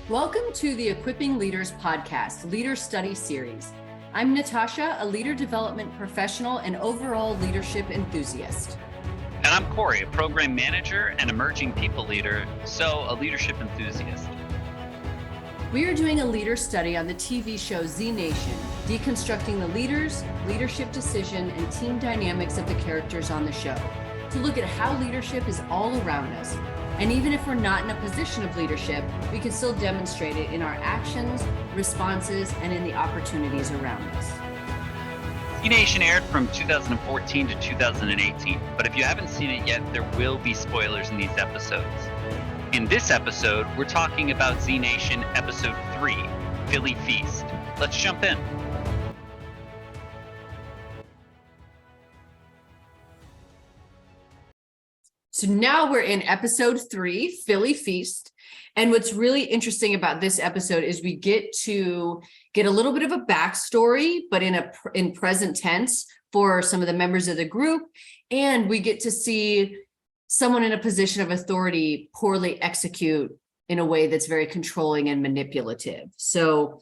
Welcome to the Equipping Leaders podcast, Leader Study Series. I'm Natasha, a leader development professional and overall leadership enthusiast. And I'm Corey, a program manager and emerging people leader, so a leadership enthusiast. We are doing a leader study on the TV show Z Nation, deconstructing the leaders, leadership decision, and team dynamics of the characters on the show, to look at how leadership is all around us. And even if we're not in a position of leadership, we can still demonstrate it in our actions, responses, and in the opportunities around us. Z Nation aired from 2014 to 2018, but if you haven't seen it yet, there will be spoilers in these episodes. In this episode, we're talking about Z Nation Episode 3, Philly Feast. Let's jump in. So now we're in episode 3, Philly Feast. And what's really interesting about this episode is we get to get a little bit of a backstory, but in present tense for some of the members of the group. And we get to see someone in a position of authority poorly execute in a way that's very controlling and manipulative. So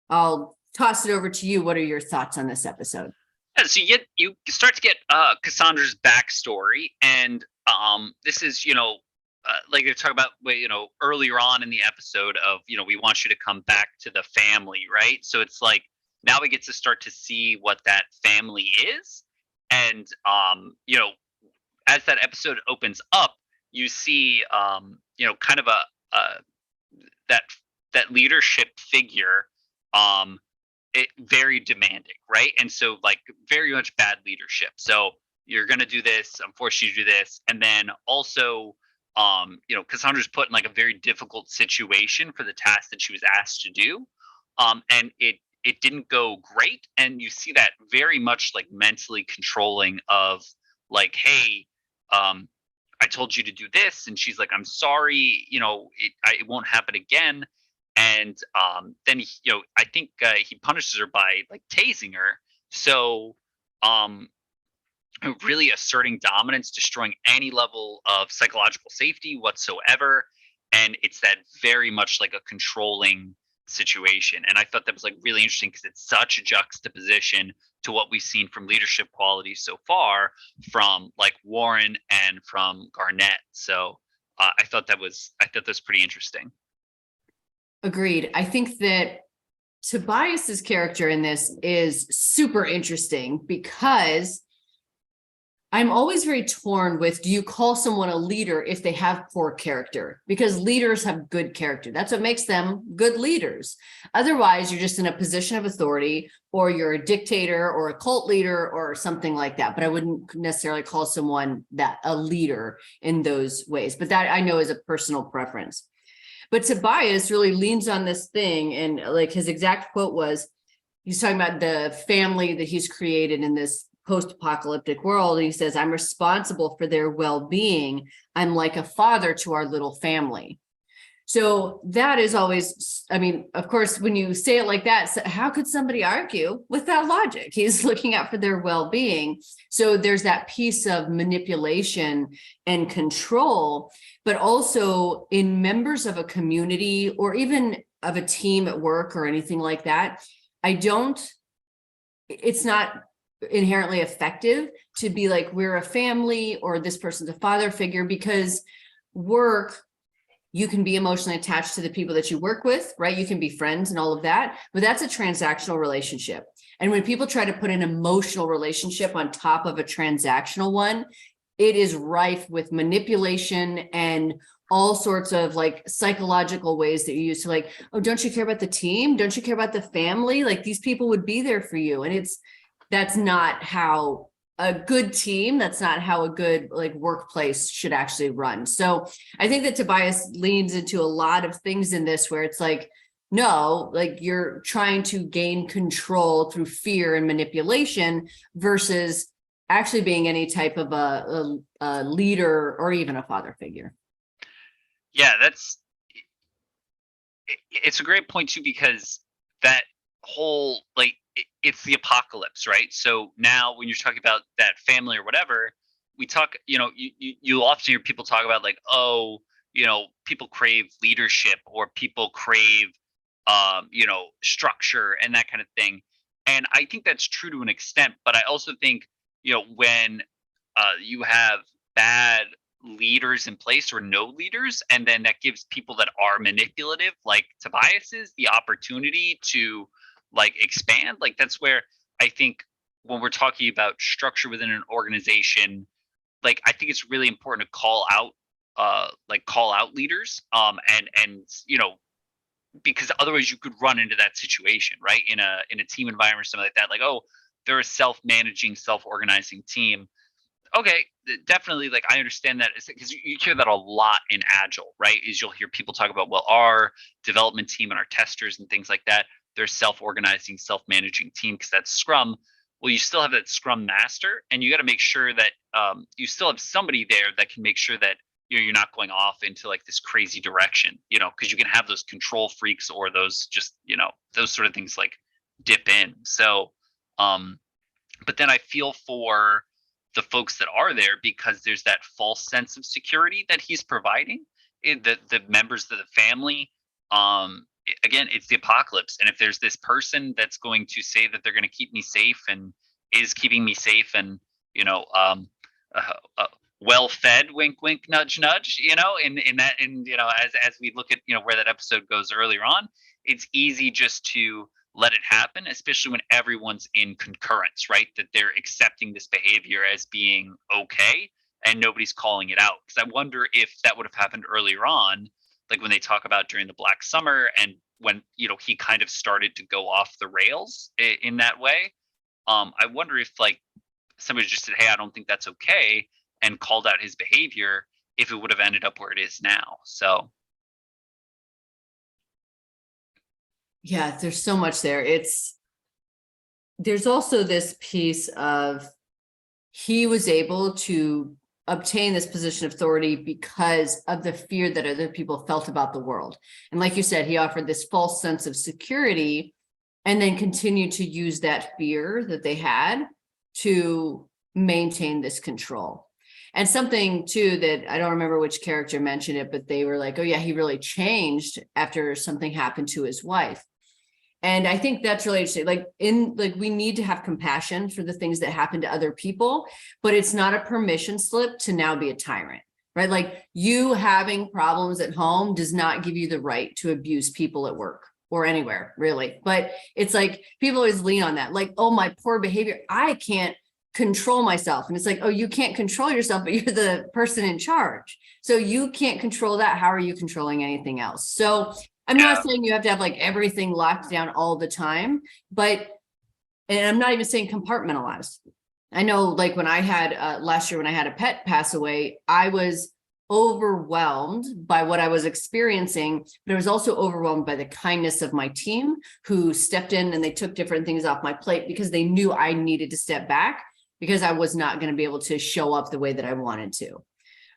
I'll toss it over to you. What are your thoughts on this episode? Yeah, so you start to get Cassandra's backstory, and this is, like they talk about, earlier on in the episode of, we want you to come back to the family, right? So it's like now we get to start to see what that family is, and as that episode opens up, you see, kind of that leadership figure, very demanding, right? And so like very much bad leadership. So you're going to do this, I'm forced you to do this. And then also, Cassandra's put in like a very difficult situation for the task that she was asked to do. And it didn't go great. And you see that very much like mentally controlling of like, hey, I told you to do this. And she's like, I'm sorry, it won't happen again. And then I think he punishes her by like tasing her. So really asserting dominance, destroying any level of psychological safety whatsoever. And it's that very much like a controlling situation. And I thought that was like really interesting because it's such a juxtaposition to what we've seen from leadership qualities so far from like Warren and from Garnett. So I thought that was pretty interesting. Agreed. I think that Tobias's character in this is super interesting because I'm always very torn with, do you call someone a leader if they have poor character? Because leaders have good character. That's what makes them good leaders. Otherwise, you're just in a position of authority, or you're a dictator or a cult leader or something like that. But I wouldn't necessarily call someone that a leader in those ways. But that I know is a personal preference. But Tobias really leans on this thing, and like his exact quote was, he's talking about the family that he's created in this post-apocalyptic world. And he says, I'm responsible for their well-being. I'm like a father to our little family. So that is always, I mean, of course, when you say it like that, how could somebody argue with that logic? He's looking out for their well-being. So there's that piece of manipulation and control, but also in members of a community or even of a team at work or anything like that. It's not inherently effective to be like, we're a family or this person's a father figure, because work, you can be emotionally attached to the people that you work with, right? You can be friends and all of that, but that's a transactional relationship. And when people try to put an emotional relationship on top of a transactional one, it is rife with manipulation and all sorts of like psychological ways that you use to like, oh, don't you care about the team? Don't you care about the family? Like these people would be there for you. And that's not how a good team, that's not how a good like workplace should actually run. So I think that Tobias leans into a lot of things in this where it's like, no, like you're trying to gain control through fear and manipulation versus actually being any type of a leader or even a father figure. Yeah, it's a great point too, because that whole like it's the apocalypse, right? So now when you're talking about that family or whatever, we talk, you often hear people talk about like, oh, people crave leadership, or people crave structure and that kind of thing. And I think that's true to an extent, but I also think, when you have bad leaders in place, or no leaders, and then that gives people that are manipulative, like Tobias's, the opportunity to like expand. Like, that's where I think, when we're talking about structure within an organization, like, I think it's really important to call out leaders, and because otherwise you could run into that situation, right? In a team environment or something like that. Like, oh, they're a self-managing, self-organizing team. Okay, definitely. Like, I understand that, because you hear that a lot in Agile, right? Is you'll hear people talk about, well, our development team and our testers and things like that, they're self-organizing, self-managing team, because that's Scrum. Well, you still have that Scrum master, and you got to make sure that you still have somebody there that can make sure that you're not going off into like this crazy direction, because you can have those control freaks, or those just those sort of things like dip in. So, um, but then I feel for the folks that are there, because there's that false sense of security that he's providing in the members of the family. Again, it's the apocalypse, and if there's this person that's going to say that they're going to keep me safe, and is keeping me safe, and you know uh, uh, well fed, wink wink, nudge nudge, in that, and as we look at where that episode goes earlier on, it's easy just to let it happen, especially when everyone's in concurrence, right? That they're accepting this behavior as being okay, and nobody's calling it out. Because I wonder if that would have happened earlier on, like when they talk about during the Black Summer, and when he kind of started to go off the rails in that way. I wonder if like somebody just said, "Hey, I don't think that's okay," and called out his behavior, if it would have ended up where it is now. So Yeah, there's so much there. There's also this piece of, he was able to obtain this position of authority because of the fear that other people felt about the world. And like you said, he offered this false sense of security, and then continued to use that fear that they had to maintain this control. And something too, that I don't remember which character mentioned it, but they were like, oh yeah, he really changed after something happened to his wife. And I think that's really interesting. Like we need to have compassion for the things that happen to other people, but it's not a permission slip to now be a tyrant, right? Like, you having problems at home does not give you the right to abuse people at work or anywhere, really. But it's like, people always lean on that, like, oh, my poor behavior, I can't control myself. And it's like, oh, you can't control yourself, but you're the person in charge. So you can't control that. How are you controlling anything else? So I'm yeah, not saying you have to have like everything locked down all the time, but, and I'm not even saying compartmentalized. I know, like when I had last year, when I had a pet pass away, I was overwhelmed by what I was experiencing, but I was also overwhelmed by the kindness of my team, who stepped in and they took different things off my plate because they knew I needed to step back, because I was not going to be able to show up the way that I wanted to.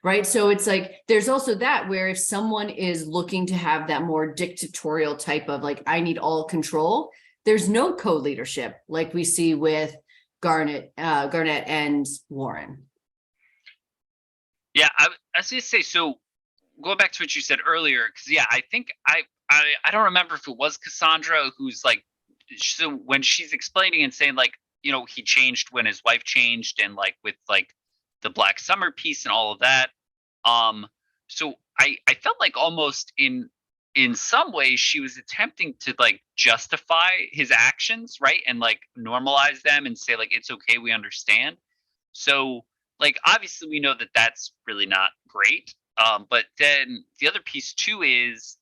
Right. So it's like, there's also that, where if someone is looking to have that more dictatorial type of like, I need all control, there's no co-leadership like we see with Garnet and Warren. yeah. I was gonna say, so going back to what you said earlier, because yeah, I think I don't remember if it was Cassandra who's like, so when she's explaining and saying like, he changed when his wife changed, and like with like the Black Summer piece and all of that. So I felt like almost in some ways she was attempting to like justify his actions, right? And like normalize them and say like, it's okay, we understand. So like, obviously we know that that's really not great. But then the other piece too is,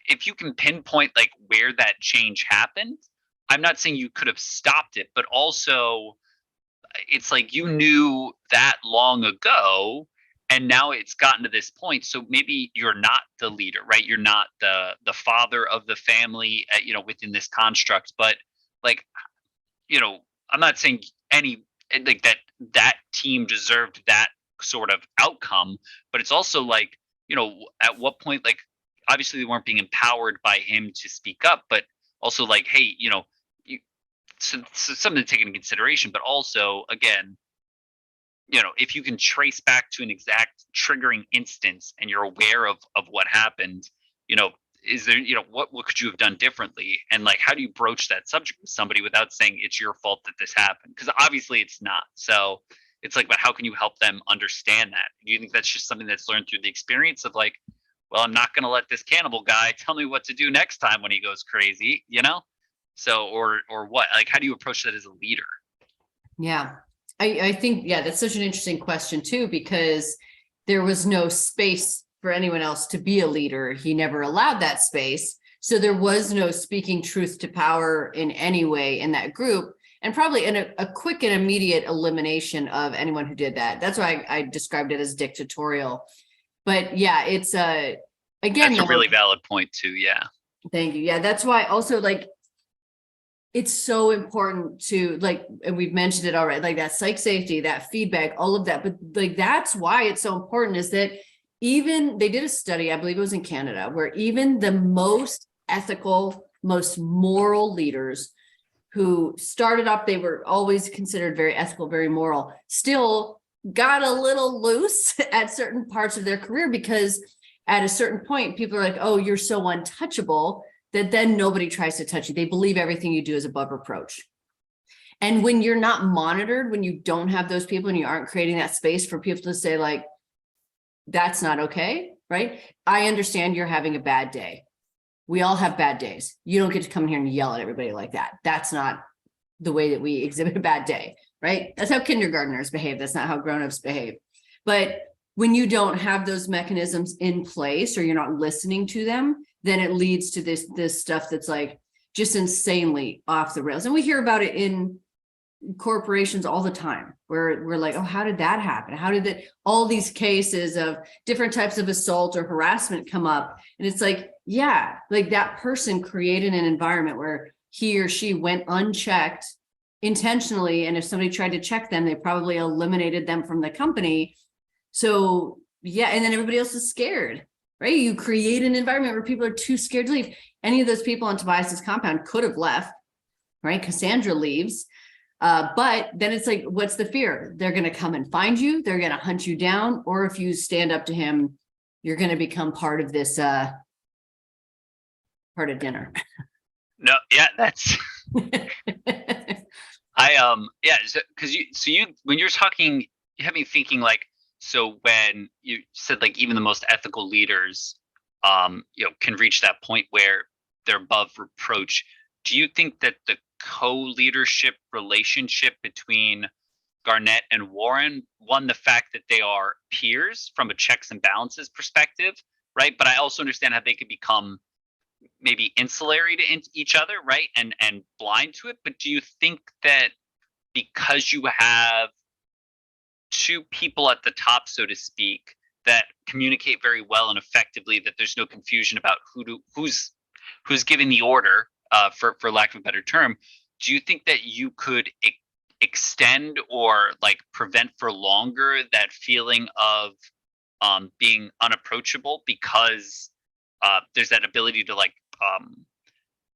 if you can pinpoint like where that change happened, I'm not saying you could have stopped it, but also it's like you knew that long ago, and now it's gotten to this point, so maybe you're not the leader, right? You're not the father of the family, within this construct. But like, I'm not saying any like that team deserved that sort of outcome, but it's also like, at what point, like, obviously they weren't being empowered by him to speak up, but also like, hey, you, so something to take into consideration. But also, again, if you can trace back to an exact triggering instance and you're aware of what happened, is there, what could you have done differently? And like, how do you broach that subject with somebody without saying it's your fault that this happened? Because obviously it's not. So it's like, but how can you help them understand that? Do you think that's just something that's learned through the experience of like, well, I'm not going to let this cannibal guy tell me what to do next time when he goes crazy, So, or what, like, how do you approach that as a leader? Yeah, I think, yeah, that's such an interesting question too, because there was no space for anyone else to be a leader. He never allowed that space. So there was no speaking truth to power in any way in that group, and probably in a quick and immediate elimination of anyone who did that. That's why I described it as dictatorial. But yeah, it's again, That's a really valid point too. Yeah. Thank you. Yeah, that's why also like it's so important to like, and we've mentioned it already, like that psych safety, that feedback, all of that. But like, that's why it's so important is that even they did a study, I believe it was in Canada, where even the most ethical, most moral leaders who started up, they were always considered very ethical, very moral, still got a little loose at certain parts of their career, because at a certain point, people are like, oh, you're so untouchable that then nobody tries to touch you. They believe everything you do is above reproach. And when you're not monitored, when you don't have those people and you aren't creating that space for people to say like, that's not okay, right? I understand you're having a bad day. We all have bad days. You don't get to come in here and yell at everybody like that. That's not the way that we exhibit a bad day, right? That's how kindergartners behave. That's not how grownups behave. But when you don't have those mechanisms in place or you're not listening to them, then it leads to this stuff that's like just insanely off the rails. And we hear about it in corporations all the time, where we're like, oh, how did that happen? How did all these cases of different types of assault or harassment come up? And it's like, yeah, like that person created an environment where he or she went unchecked intentionally. And if somebody tried to check them, they probably eliminated them from the company. So yeah, and then everybody else is scared, right? You create an environment where people are too scared to leave. Any of those people on Tobias's compound could have left, right? Cassandra leaves. But then it's like, what's the fear? They're going to come and find you. They're going to hunt you down. Or if you stand up to him, you're going to become part of this, part of dinner. No, yeah, that's, yeah, because when you're talking, you have me thinking like, so when you said like even the most ethical leaders, can reach that point where they're above reproach. Do you think that the co-leadership relationship between Garnett and Warren, one, the fact that they are peers from a checks and balances perspective, right? But I also understand how they could become maybe insulary to each other, right? And blind to it. But do you think that because you have two people at the top, so to speak, that communicate very well and effectively, that there's no confusion about who's giving the order, for lack of a better term, do you think that you could extend or like prevent for longer that feeling of being unapproachable because there's that ability to like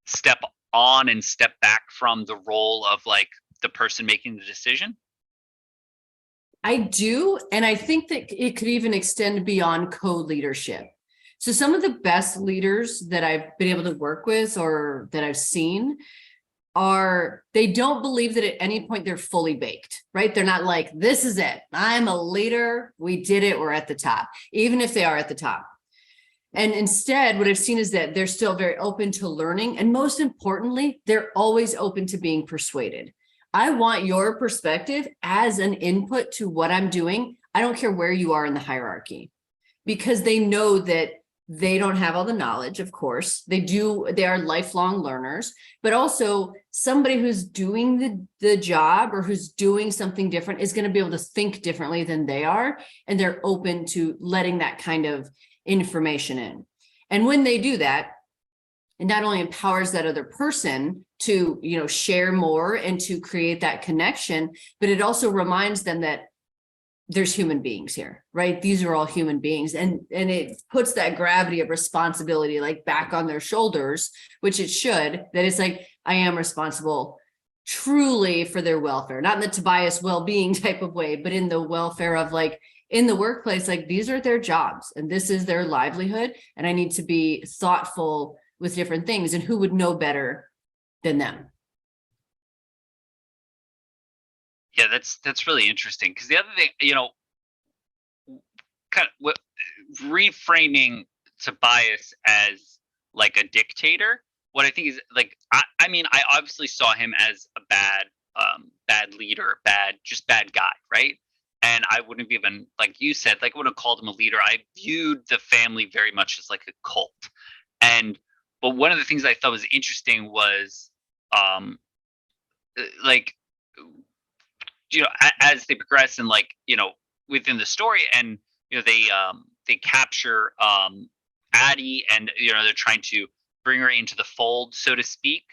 step on and step back from the role of like the person making the decision? I do. And I think that it could even extend beyond co-leadership. So some of the best leaders that I've been able to work with or that I've seen they don't believe that at any point they're fully baked, right? They're not like, this is it. I'm a leader. We did it. We're at the top, even if they are at the top. And instead, what I've seen is that they're still very open to learning. And most importantly, they're always open to being persuaded. I want your perspective as an input to what I'm doing. I don't care where you are in the hierarchy, because they know that they don't have all the knowledge, of course. They are lifelong learners, but also somebody who's doing the job or who's doing something different is going to be able to think differently than they are. And they're open to letting that kind of information in. And when they do that, it not only empowers that other person to, share more and to create that connection, but it also reminds them that there's human beings here, right? These are all human beings. And it puts that gravity of responsibility like back on their shoulders, which it should, that it's like, I am responsible truly for their welfare, not in the Tobias well-being type of way, but in the welfare of like in the workplace, like these are their jobs and this is their livelihood. And I need to be thoughtful with different things, and who would know better than them? Yeah, that's really interesting because the other thing, kind of what reframing Tobias as like a dictator. What I think is like, I mean, I obviously saw him as a bad leader, just bad guy, right? And I wouldn't have even, like you said, like I wouldn't have called him a leader. I viewed the family very much as like a cult. And but one of the things I thought was interesting was, um, like as they progress and like within the story, and they capture Addie, and they're trying to bring her into the fold, so to speak.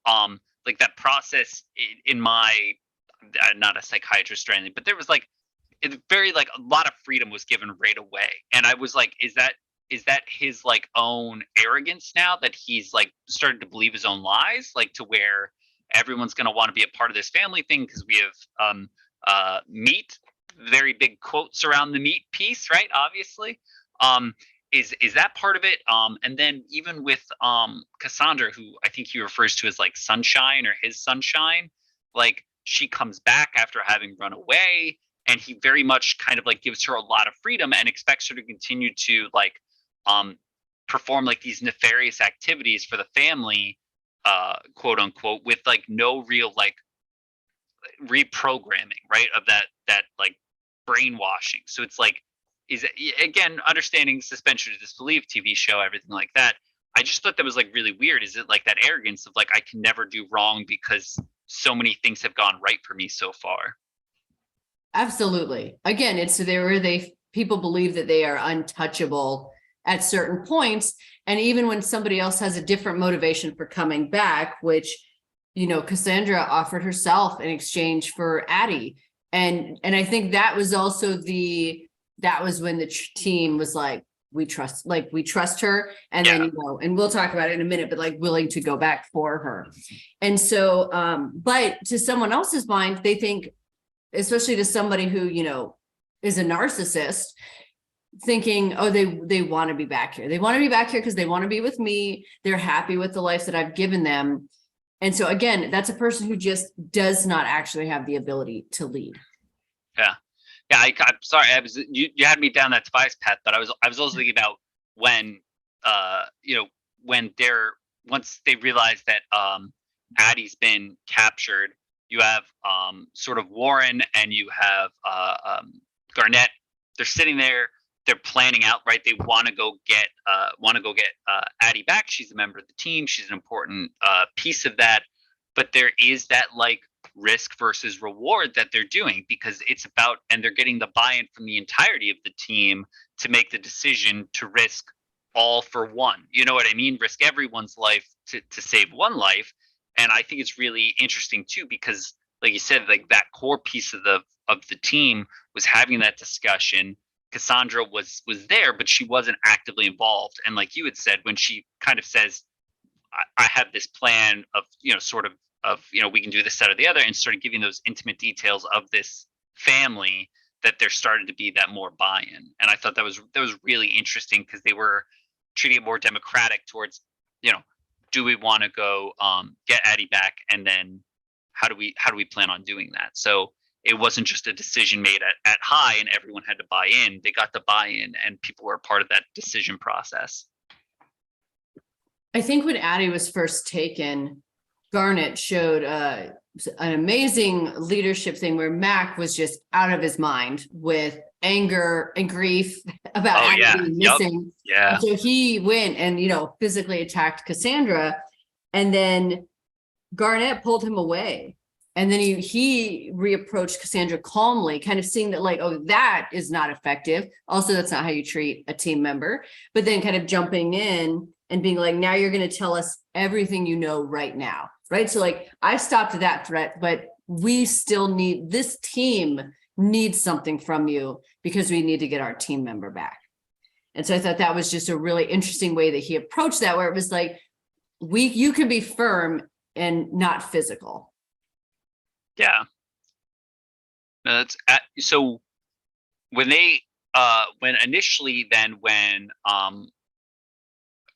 Like that process in my, I'm not a psychiatrist or anything, but there was like it's very like a lot of freedom was given right away, and I was like, is that his like own arrogance now that he's like started to believe his own lies, like to where everyone's going to want to be a part of this family thing because we have meat, very big quotes around the meat piece, right? Obviously. Is that part of it? And then even with Cassandra, who I think he refers to as like Sunshine or his Sunshine, like she comes back after having run away, and he very much kind of like gives her a lot of freedom and expects her to continue to like perform like these nefarious activities for the family, quote unquote, with like no real like reprogramming, right, of that like brainwashing. So it's like, is it, again, understanding suspension of disbelief, TV show, everything like that. I just thought that was like really weird. Is it like that arrogance of like I can never do wrong because so many things have gone right for me so far? Absolutely. Again, it's there where people believe that they are untouchable at certain points. And even when somebody else has a different motivation for coming back, which, Cassandra offered herself in exchange for Addie. And I think that was also that was when the team was like, we trust her. And Yeah. then, and we'll talk about it in a minute, but like willing to go back for her. And so, but to someone else's mind, they think, especially to somebody who, is a narcissist, thinking, oh, they want to be back here. They want to be back here because they want to be with me. They're happy with the life that I've given them. And so again, that's a person who just does not actually have the ability to lead. Yeah. Yeah, I'm sorry. You had me down that Tobias path, but I was also thinking about when when once they realize that Addie's been captured, you have sort of Warren and you have Garnett. They're sitting there, they're planning out, right? They want to go get Addie back. She's a member of the team. She's an important piece of that. But there is that like risk versus reward that they're doing, because it's about, and they're getting the buy-in from the entirety of the team to make the decision to risk all for one. You know what I mean? Risk everyone's life to save one life. And I think it's really interesting too, because like you said, like that core piece of the team was having that discussion. Cassandra was there, but she wasn't actively involved. And like you had said, when she kind of says, I have this plan of, sort of we can do this, that, or the other, and started giving those intimate details of this family, that there started to be that more buy-in. And I thought that was really interesting, because they were treating it more democratic towards, do we want to go get Addie back, and then how do we plan on doing that? So it wasn't just a decision made at high and everyone had to buy in. They got the buy-in and people were a part of that decision process. I think when Addie was first taken, Garnett showed an amazing leadership thing where Mac was just out of his mind with anger and grief about Addie being missing. Yeah. And so he went and, physically attacked Cassandra, and then Garnett pulled him away. And then he reapproached Cassandra calmly, kind of seeing that like, oh, that is not effective. Also, that's not how you treat a team member. But then kind of jumping in and being like, now you're going to tell us everything you know right now, right? So like, I stopped that threat, but we still need, this team needs something from you because we need to get our team member back. And so I thought that was just a really interesting way that he approached that, where it was like, you can be firm and not physical. Yeah. No, that's so when they when initially then when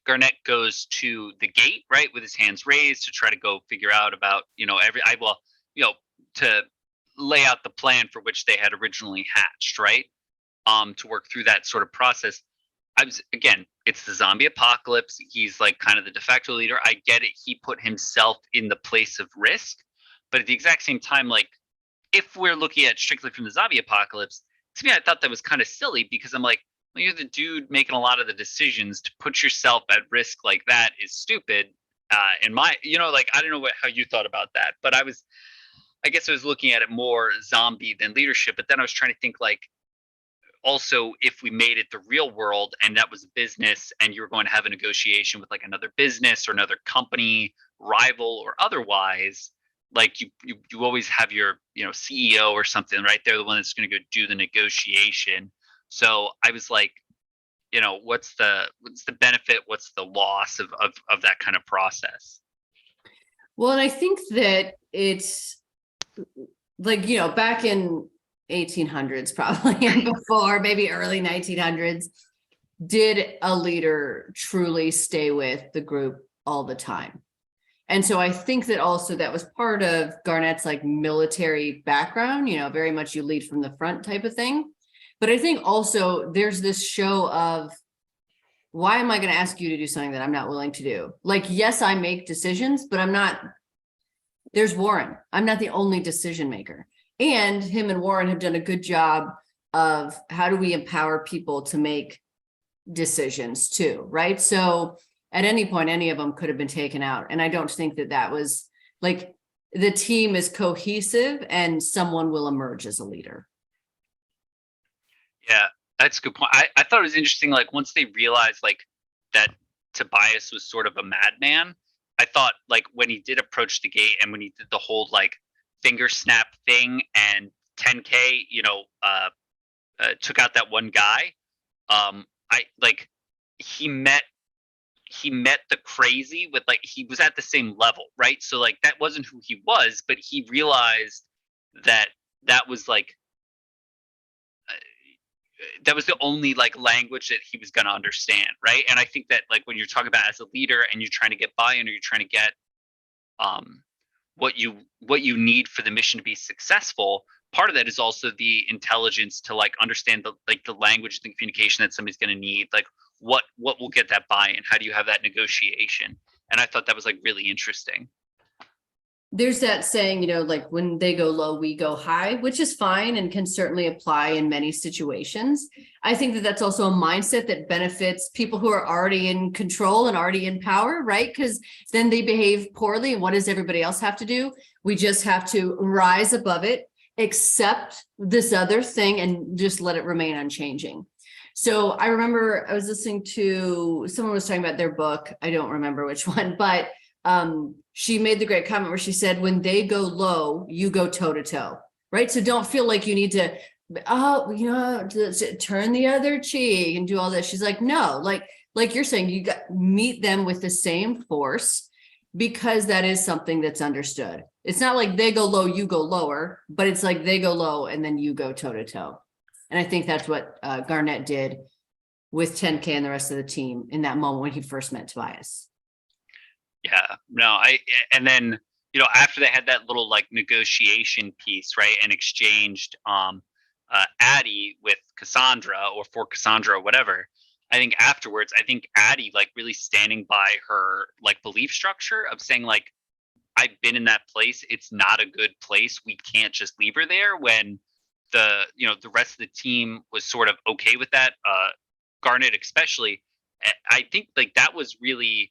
Garnett goes to the gate, right, with his hands raised to try to go figure out about, you know, to lay out the plan for which they had originally hatched, right? To work through that sort of process. I was again, it's the zombie apocalypse. He's like kind of the de facto leader. I get it. He put himself in the place of risk, but at the exact same time, like if we're looking at strictly from the zombie apocalypse, to me, I thought that was kind of silly because I'm like, well, you're the dude making a lot of the decisions. To put yourself at risk like that is stupid. In my, like I don't know how you thought about that, but I guess I was looking at it more zombie than leadership. But then I was trying to think like, also if we made it the real world and that was a business and you're going to have a negotiation with like another business or another company rival or otherwise, like you always have your CEO or something, right? They're the one that's going to go do the negotiation. So I was like, what's the benefit, what's the loss of that kind of process? Well, and I think that it's like, back in 1800s probably and before, maybe early 1900s, did a leader truly stay with the group all the time? And so I think that also that was part of Garnett's like military background, very much you lead from the front type of thing. But I think also there's this show of, why am I going to ask you to do something that I'm not willing to do? Like, yes, I make decisions, but there's Warren. I'm not the only decision maker. And him and Warren have done a good job of how do we empower people to make decisions too, right? So at any point, any of them could have been taken out. And I don't think that was like, the team is cohesive and someone will emerge as a leader. Yeah, that's a good point. I thought it was interesting, like once they realized like that Tobias was sort of a madman, I thought like when he did approach the gate and when he did the whole like finger snap thing and 10K, took out that one guy. I like he met the crazy with like he was at the same level, right? So like that wasn't who he was, but he realized that that was like that was the only like language that he was going to understand, right? And I think that like when you're talking about as a leader and you're trying to get buy-in or you're trying to get um what you need for the mission to be successful, part of that is also the intelligence to like understand the language and the communication that somebody's going to need, like what will get that buy-in, how do you have that negotiation. And I thought that was like really interesting. There's that saying, like when they go low, we go high, which is fine and can certainly apply in many situations. I think that that's also a mindset that benefits people who are already in control and already in power, right? Because then they behave poorly. And what does everybody else have to do? We just have to rise above it, accept this other thing, and just let it remain unchanging. So I remember I was listening to someone was talking about their book. I don't remember which one, but she made the great comment where she said, when they go low, you go toe to toe, right? So don't feel like you need to, turn the other cheek and do all this. She's like, no, like you're saying, you got meet them with the same force because that is something that's understood. It's not like they go low, you go lower, but it's like they go low and then you go toe to toe. And I think that's what Garnett did with 10K and the rest of the team in that moment when he first met Tobias. Yeah, no, and then, after they had that little like negotiation piece, right, and exchanged Addie with Cassandra or for Cassandra or whatever, I think afterwards, I think Addie like really standing by her like belief structure of saying like, I've been in that place, it's not a good place, we can't just leave her there, when the rest of the team was sort of okay with that, Garnett especially. I think like that was really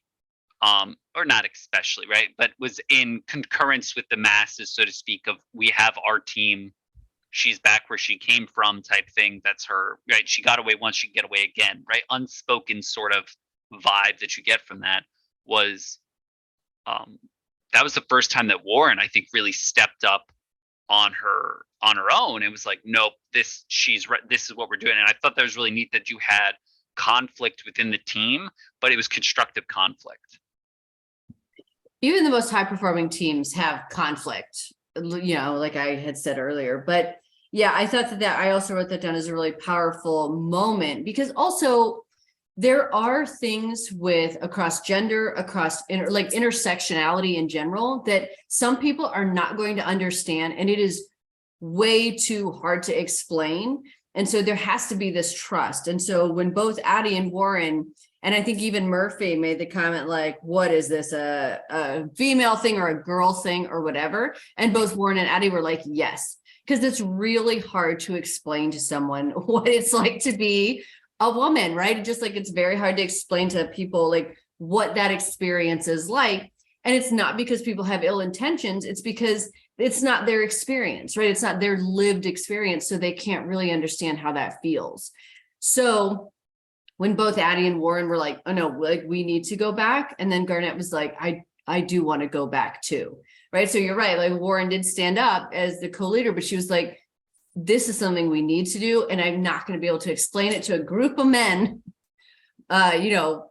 or not especially, right, but was in concurrence with the masses, so to speak, of we have our team, she's back where she came from type thing. That's her, right? She got away once, she can get away again, right? Unspoken sort of vibe that you get from that was that was the first time that Warren, I think, really stepped up on her own. It was like, nope, this is what we're doing. And I thought that was really neat that you had conflict within the team, but it was constructive conflict. Even the most high performing teams have conflict, like I had said earlier. But yeah, I thought that I also wrote that down as a really powerful moment, because also there are things with across gender, across like intersectionality in general, that some people are not going to understand, and it is way too hard to explain. And so there has to be this trust. And so when both Addie and Warren, and I think even Murphy made the comment like, what is this, a female thing or a girl thing or whatever? And both Warren and Addie were like, yes, because it's really hard to explain to someone what it's like to be a woman, right? Just like it's very hard to explain to people like what that experience is like. And it's not because people have ill intentions, it's because it's not their experience, right? It's not their lived experience, so they can't really understand how that feels. So when both Addie and Warren were like, oh no, like we need to go back, and then Garnett was like, I do want to go back too, right? So you're right, like Warren did stand up as the co-leader, but she was like, this is something we need to do, and I'm not going to be able to explain it to a group of men,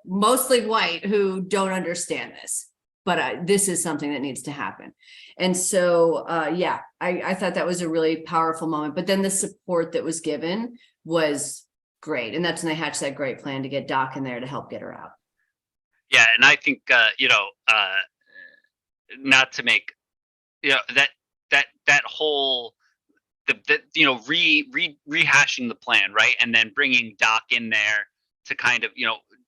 mostly white, who don't understand this, but this is something that needs to happen. And so, I thought that was a really powerful moment, but then the support that was given was great. And that's when they hatched that great plan to get Doc in there to help get her out. Yeah. And I think, not to make, that whole, rehashing the plan, right? And then bringing Doc in there to kind of,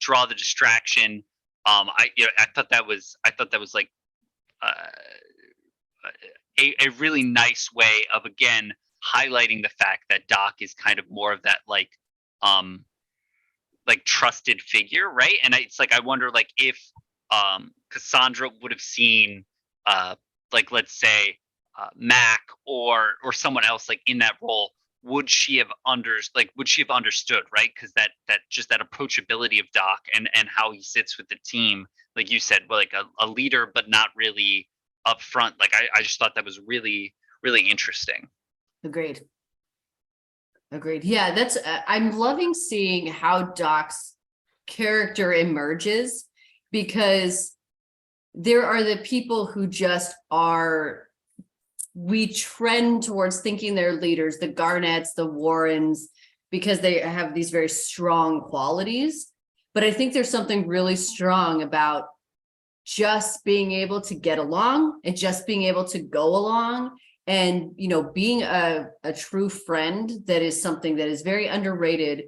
draw the distraction. I thought that was like a really nice way of, again, highlighting the fact that Doc is kind of more of that like trusted figure, right? And it's like, I wonder like if Cassandra would have seen let's say Mac or someone else like in that role, would she have understood, right? Because that just that approachability of Doc and how he sits with the team, like you said, like a leader but not really up front. Like I just thought that was really, really interesting. Agreed. Yeah, that's I'm loving seeing how Doc's character emerges, because there are the people who just are, we trend towards thinking they're leaders, the Garnetts, the Warrens, because they have these very strong qualities. But I think there's something really strong about just being able to get along and just being able to go along, and being a true friend. That is something that is very underrated,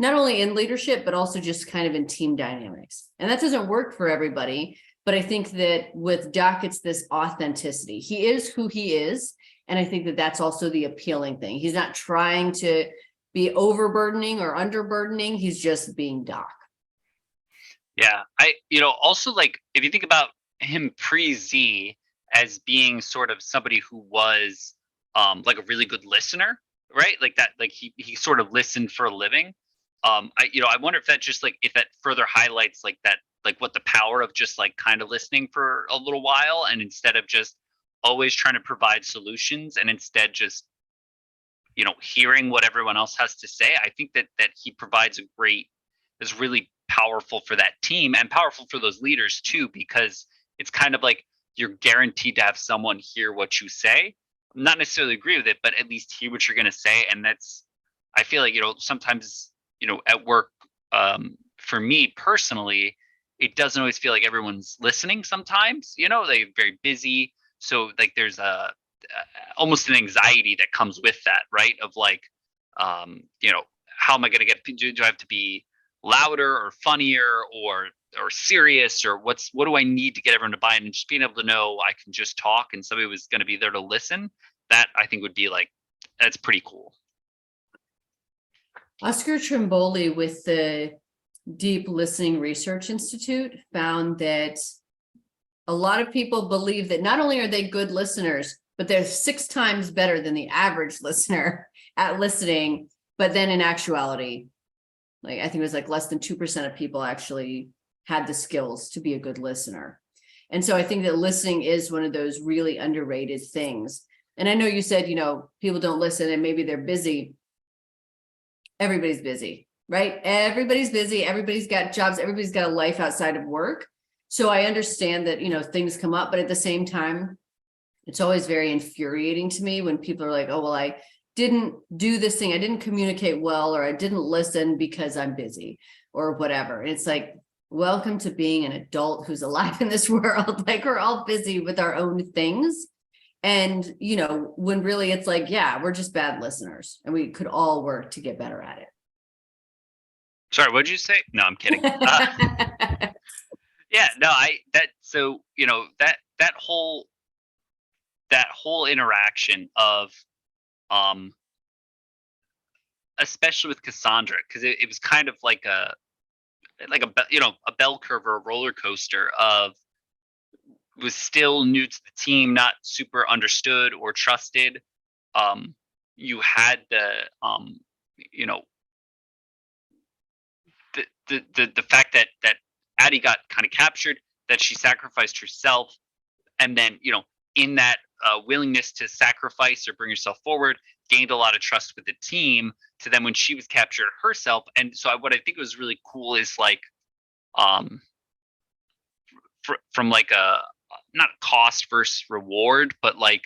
not only in leadership but also just kind of in team dynamics. And that doesn't work for everybody, but I think that with Doc, it's this authenticity. He is who he is, and I think that that's also the appealing thing. He's not trying to be overburdening or underburdening, he's just being Doc. Yeah, also like if you think about him pre-Z as being sort of somebody who was like a really good listener, right? Like that, like he sort of listened for a living. I wonder if that just like, if that further highlights like that, like what the power of just like kind of listening for a little while, and instead of just always trying to provide solutions, and instead just hearing what everyone else has to say. I think that he provides is really powerful for that team and powerful for those leaders too, because it's kind of like you're guaranteed to have someone hear what you say, not necessarily agree with it, but at least hear what you're going to say. And that's, I feel like, sometimes, at work, for me personally, it doesn't always feel like everyone's listening sometimes, they're very busy. So like there's almost an anxiety that comes with that, right? Of like, how am I going to get, do I have to be louder or funnier or serious, or what do I need to get everyone to buy in? And just being able to know I can just talk and somebody was going to be there to listen, that I think would be like, that's pretty cool. Oscar Trimboli with the Deep Listening Research Institute found that a lot of people believe that not only are they good listeners, but they're 6 times better than the average listener at listening. But then in actuality, like I think it was like less than 2% of people actually had the skills to be a good listener. And so I think that listening is one of those really underrated things. And I know you said, people don't listen and maybe they're busy. Everybody's busy, right? Everybody's busy. Everybody's got jobs. Everybody's got a life outside of work. So I understand that, things come up, but at the same time, It's always very infuriating to me when people are like, oh, well, I didn't do this thing, I didn't communicate well, or I didn't listen because I'm busy or whatever. And it's like, welcome to being an adult who's alive in this world. Like, we're all busy with our own things. And, you know, when really it's like, yeah, we're just bad listeners and we could all work to get better at Sorry, what did you say? No, I'm kidding. it. Yeah, no, so, you know, that whole interaction of, um, especially with Cassandra, because it was kind of like a bell curve or a roller coaster of, was still new to the team, not super understood or trusted. You had you know, the fact that Addie got kind of captured, that she sacrificed herself, and then, you know, in that willingness to sacrifice or bring herself forward, gained a lot of trust with the team. To then when she was captured herself, and so what I think was really cool is like, um, from like a, not cost versus reward, but like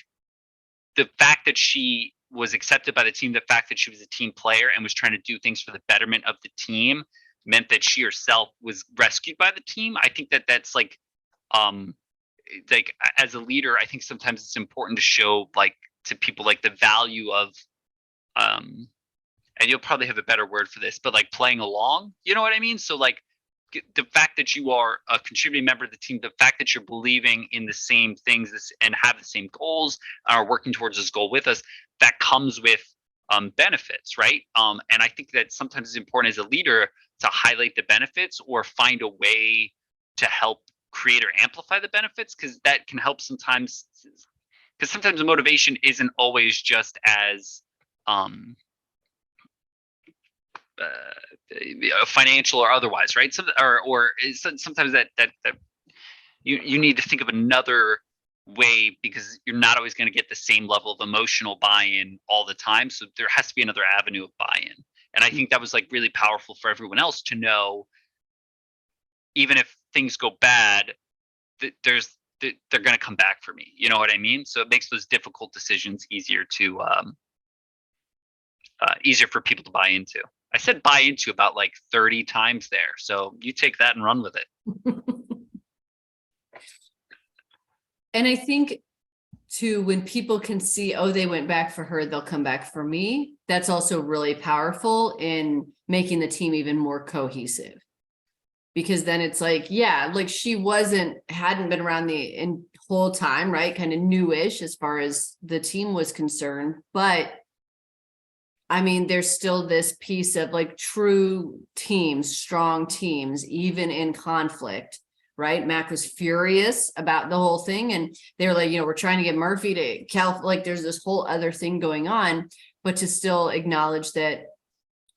the fact that she was accepted by the team, the fact that she was a team player and was trying to do things for the betterment of the team, meant that she herself was rescued by the team. I think that that's um like, as a leader, I think sometimes it's important to show, like, to people, like, the value of, um and you'll probably have a better word for this, but like playing along, you know what I mean? So like, the fact that you are a contributing member of the team, the fact that you're believing in the same things, and have the same goals, are working towards this goal with us, that comes with benefits, right? And I think that sometimes it's important as a leader to highlight the benefits or find a way to help create or amplify the benefits, because that can help sometimes. Because sometimes the motivation isn't always just as, um, financial or otherwise, right? Sometimes that you need to think of another way, because you're not always going to get the same level of emotional buy-in all the time. So there has to be another avenue of buy-in. And I think that was like really powerful for everyone else to know, even if things go bad, they're going to come back for me. You know what I mean? So it makes those difficult decisions easier for people to buy into. I said buy into about like 30 times there. So you take that and run with it. And I think too, when people can see, oh, they went back for her, they'll come back for me. That's also really powerful in making the team even more cohesive. Because then it's like, yeah, like she hadn't been around the whole time, right? Kind of newish as far as the team was concerned. But I mean, there's still this piece of like true teams, strong teams, even in conflict, right? Mac was furious about the whole thing. And they were like, you know, we're trying to get Murphy to like there's this whole other thing going on, but to still acknowledge that,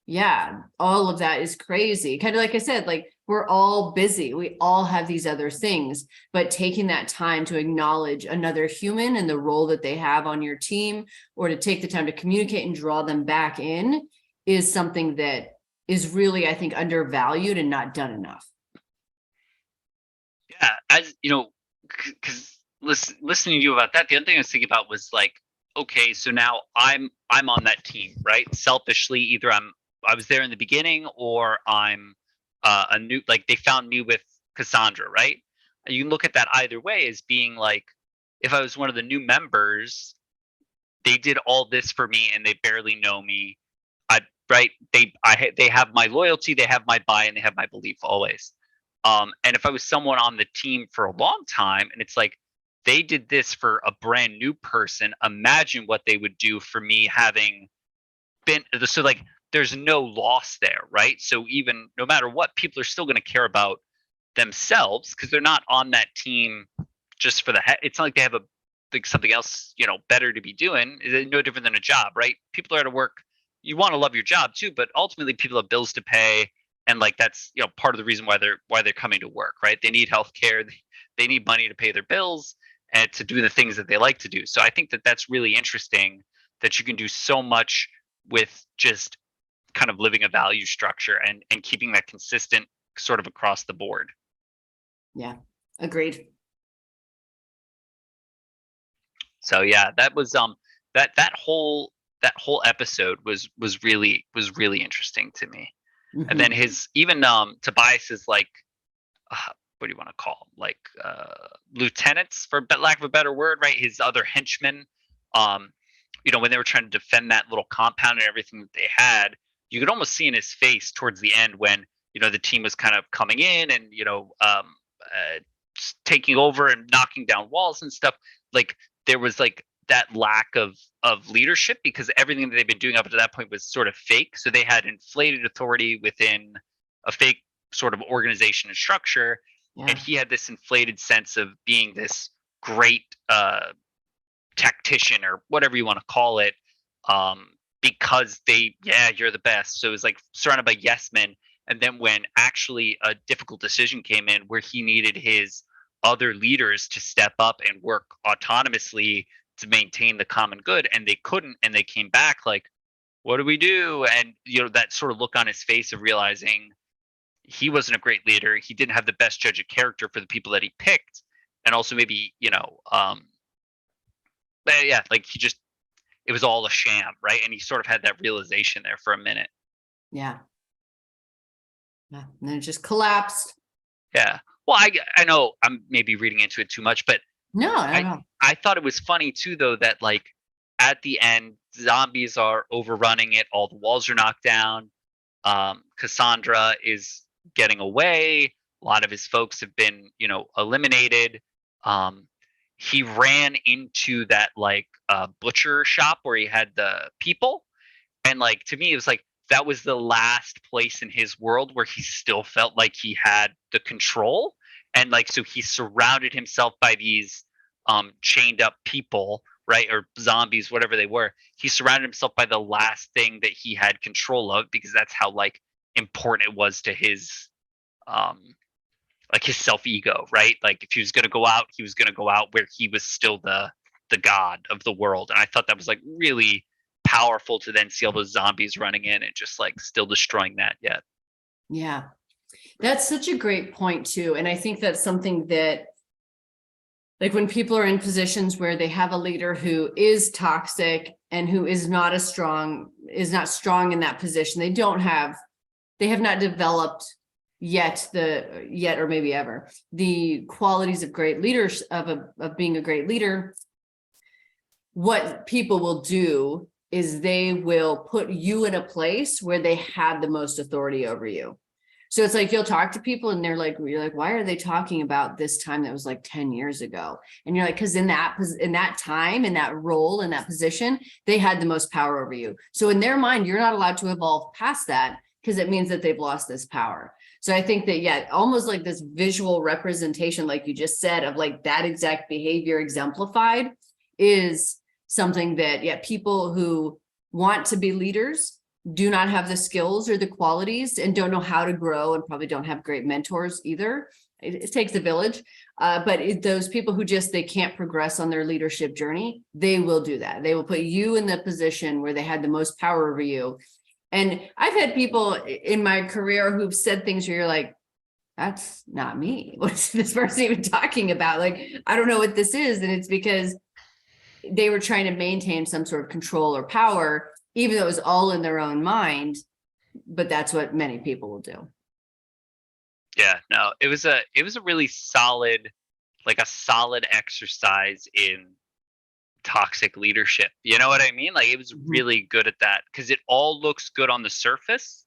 yeah, all of that is crazy. Kind of like I said, like we're all busy. We all have these other things, but taking that time to acknowledge another human and the role that they have on your team, or to take the time to communicate and draw them back in, is something that is really, I think, undervalued and not done enough. Yeah, as you know, because listening to you about that, the other thing I was thinking about was like, okay, so now I'm on that team, right? Selfishly, either I was there in the beginning, or I'm a new, like they found me with Cassandra, right? And you can look at that either way as being like, if I was one of the new members, they did all this for me and they barely know me. Right, they have my loyalty, they have my buy, and they have my belief always. And if I was someone on the team for a long time, and it's like they did this for a brand new person, imagine what they would do for me having been. So like, there's no loss there, right? So even no matter what, people are still going to care about themselves, because they're not on that team just for the head. It's not like they have like something else, you know, better to be doing. It's no different than a job, right? People are at work. You want to love your job too, but ultimately people have bills to pay, and like that's, you know, part of the reason why they're coming to work, right? They need health care, they need money to pay their bills and to do the things that they like to do. So I think that that's really interesting, that you can do so much with just kind of living a value structure and keeping that consistent sort of across the board. Yeah, agreed. So yeah, that was that whole episode was really interesting to me. And then Mhm. his even Tobias is like what do you want to call 'em? Like lieutenants, for lack of a better word, right? His other henchmen, um, when they were trying to defend that little compound and everything that they had, you could almost see in his face towards the end when the team was kind of coming in and taking over and knocking down walls and stuff. Like there was like that lack of leadership because everything that they've been doing up to that point was sort of fake. So they had inflated authority within a fake sort of organization and structure, and Yeah. he had this inflated sense of being this great tactician or whatever you want to call it, um, because you're the best. So it was like surrounded by yes men. And then when actually a difficult decision came in where he needed his other leaders to step up and work autonomously to maintain the common good, and they couldn't, and they came back like, what do we do? And that sort of look on his face of realizing he wasn't a great leader. He didn't have the best judge of character for the people that he picked, and also maybe yeah, like it was all a sham, right? And he sort of had that realization there for a minute. Yeah. Yeah. And then it just collapsed. Yeah. Well, I know I'm maybe reading into it too much, but No, no, I no. I thought it was funny too, though, that like at the end, zombies are overrunning it. All the walls are knocked down. Cassandra is getting away. A lot of his folks have been, eliminated. Um, he ran into that like butcher shop where he had the people, and like to me, it was like that was the last place in his world where he still felt like he had the control, and like so he surrounded himself by these chained up people, right, or zombies, whatever they were. He surrounded himself by the last thing that he had control of because that's how like important it was to his um like his self ego, right? Like if he was going to go out, he was going to go out where he was still the god of the world. And I thought that was like really powerful to then see all those zombies running in and just like still destroying that yet. Yeah. That's such a great point too. And I think that's something that, like, when people are in positions where they have a leader who is toxic and who is not strong in that position, they have not developed yet or maybe ever the qualities of great leaders of being a great leader. What people will do is they will put you in a place where they have the most authority over you. So it's like you'll talk to people and you're like, why are they talking about this time that was like 10 years ago? And you're like, because in that time, in that role, in that position, they had the most power over you. So in their mind, you're not allowed to evolve past that because it means that they've lost this power. So I think that, yeah, almost like this visual representation, like you just said, of like that exact behavior exemplified is something that, yeah, people who want to be leaders do not have the skills or the qualities and don't know how to grow and probably don't have great mentors either. It takes a village, but those people who they can't progress on their leadership journey, they will do that. They will put you in the position where they had the most power over you. And I've had people in my career who've said things where you're like, that's not me. What's this person even talking about? Like, I don't know what this is. And it's because they were trying to maintain some sort of control or power, even though it was all in their own mind. But that's what many people will do. Yeah, no, it was a really solid, like a solid exercise in toxic leadership. You know what I mean? Like it was Mhm. really good at that because it all looks good on the surface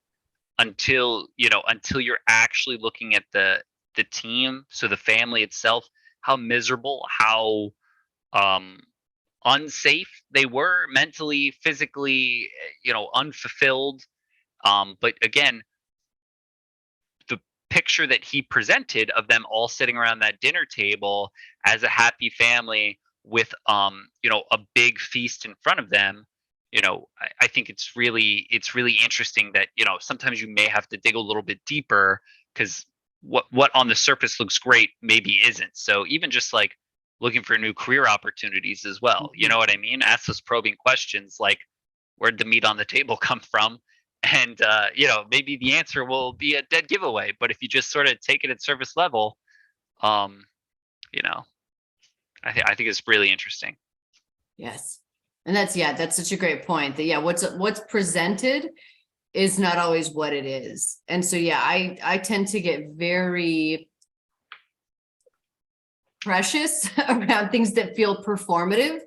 until you're actually looking at the team, so the family itself, how miserable, how um unsafe they were mentally, physically, unfulfilled. But again, the picture that he presented of them all sitting around that dinner table as a happy family with a big feast in front of them. I think it's really interesting that sometimes you may have to dig a little bit deeper because what on the surface looks great maybe isn't. So even just like looking for new career opportunities as well, you know what I mean? Ask those probing questions like, where'd the meat on the table come from? And maybe the answer will be a dead giveaway. But if you just sort of take it at surface level, um, you know, I think it's really interesting. Yes. And that's such a great point that, what's presented is not always what it is. And so, I tend to get very precious around things that feel performative,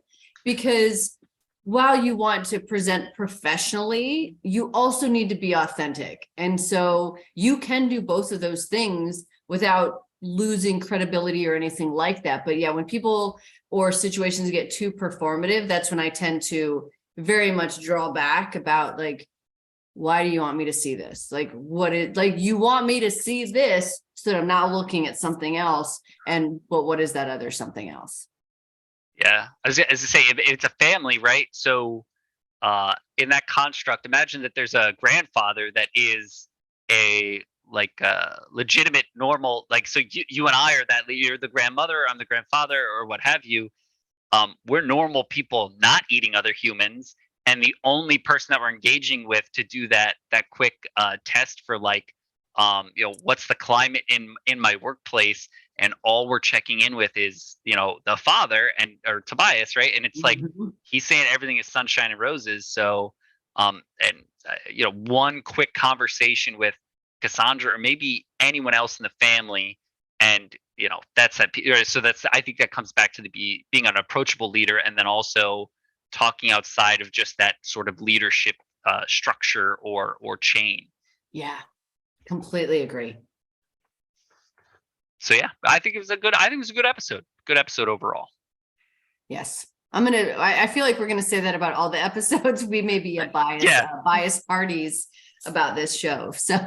because while you want to present professionally, you also need to be authentic. And so you can do both of those things without losing credibility or anything like that. But when people or situations get too performative, that's when I tend to very much draw back about, like, why do you want me to see this? Like, you want me to see this so that I'm not looking at something else. But what is that other something else? Yeah, as I say, it's a family, right? So, in that construct, imagine that there's a grandfather that is a like legitimate normal, like, so you and I are that, you're the grandmother, I'm the grandfather, or what have you. We're normal people not eating other humans, and the only person that we're engaging with to do that quick test for, like, what's the climate in my workplace, and all we're checking in with is, the father, and or Tobias, right? And it's like, Mhm. he's saying everything is sunshine and roses. So and one quick conversation with Cassandra, or maybe anyone else in the family, and that's that. So that's, I think that comes back to being an approachable leader, and then also talking outside of just that sort of leadership structure or chain. Yeah, completely agree. So yeah, I think it was a good episode. Good episode overall. Yes. I feel like we're gonna say that about all the episodes. We may be a Yeah, bias parties about this show. So